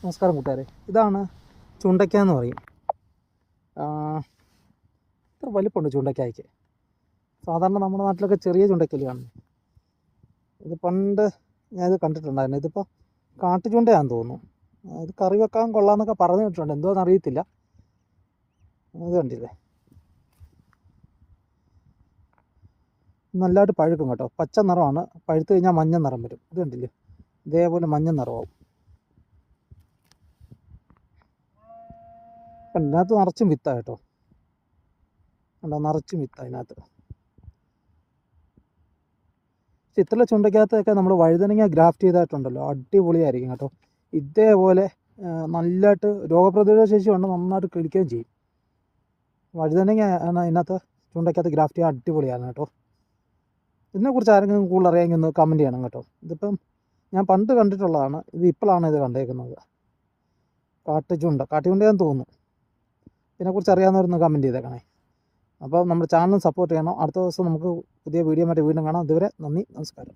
നമസ്കാരം കൂട്ടുകാരെ, ഇതാണ് ചുണ്ടയ്ക്ക എന്ന് പറയും. ഇത്ര വലിപ്പമുണ്ട് ചുണ്ടയ്ക്കായ്ക്ക്. സാധാരണ നമ്മുടെ നാട്ടിലൊക്കെ ചെറിയ ചുണ്ടയ്ക്കല് കാണുന്നു. ഇത് പണ്ട് ഞാനിത് കണ്ടിട്ടുണ്ടായിരുന്നു. ഇതിപ്പോൾ കാട്ടുചൂണ്ടയാണെന്ന് തോന്നുന്നു. ഇത് കറി വെക്കാൻ കൊള്ളാമെന്നൊക്കെ പറഞ്ഞു കേട്ടിട്ടുണ്ട്, എന്തോന്ന് അറിയത്തില്ല. ഇത് കണ്ടില്ലേ, നല്ലതായിട്ട് പഴുക്കും കേട്ടോ. പച്ച നിറമാണ്, പഴുത്ത് കഴിഞ്ഞാൽ മഞ്ഞ നിറം വരും. ഇത് കണ്ടില്ലേ, ഇതേപോലെ മഞ്ഞ നിറമാവും. ഇതിനകത്ത് നിറച്ചും വിത്താണ് കേട്ടോ. കണ്ടോ, നിറച്ചും വിത്ത അതിനകത്ത്. ഇത്തരം ചുണ്ടയ്ക്കകത്തൊക്കെ നമ്മൾ വഴുതനങ്ങ ഗ്രാഫ്റ്റ് ചെയ്തിട്ടുണ്ടല്ലോ, അടിപൊളിയായിരിക്കും കേട്ടോ. ഇതേപോലെ നല്ലതായിട്ട് രോഗപ്രതിരോധ ശേഷി കൊണ്ട് നന്നായിട്ട് കിളിക്കുകയും ചെയ്യും. വഴുതനങ്ങ ആണ് ഇതിനകത്ത് ചുണ്ടയ്ക്കകത്ത് ഗ്രാഫ്റ്റ് ചെയ്യാൻ അടിപൊളിയാണ് കേട്ടോ. ഇതിനെക്കുറിച്ച് ആരെങ്കിലും കൂടുതൽ അറിയാമെങ്കിൽ ഒന്ന് കമൻറ്റ് ചെയ്യണം കേട്ടോ. ഇതിപ്പം ഞാൻ പണ്ട് കണ്ടിട്ടുള്ളതാണ്, ഇത് ഇപ്പോഴാണ് ഇത് കണ്ടേക്കുന്നത്. കാട്ടുചൂണ്ടയാന്ന് തോന്നുന്നു. ഇതിനെക്കുറിച്ച് അറിയാവുന്നവരൊന്ന് കമൻറ്റ് ചെയ്തേക്കണേ. അപ്പോൾ നമ്മുടെ ചാനൽ സപ്പോർട്ട് ചെയ്യണം. അടുത്ത ദിവസം നമുക്ക് പുതിയ വീഡിയോ ആയിട്ട് വീണ്ടും കാണാം. അതുവരെ നന്ദി, നമസ്കാരം.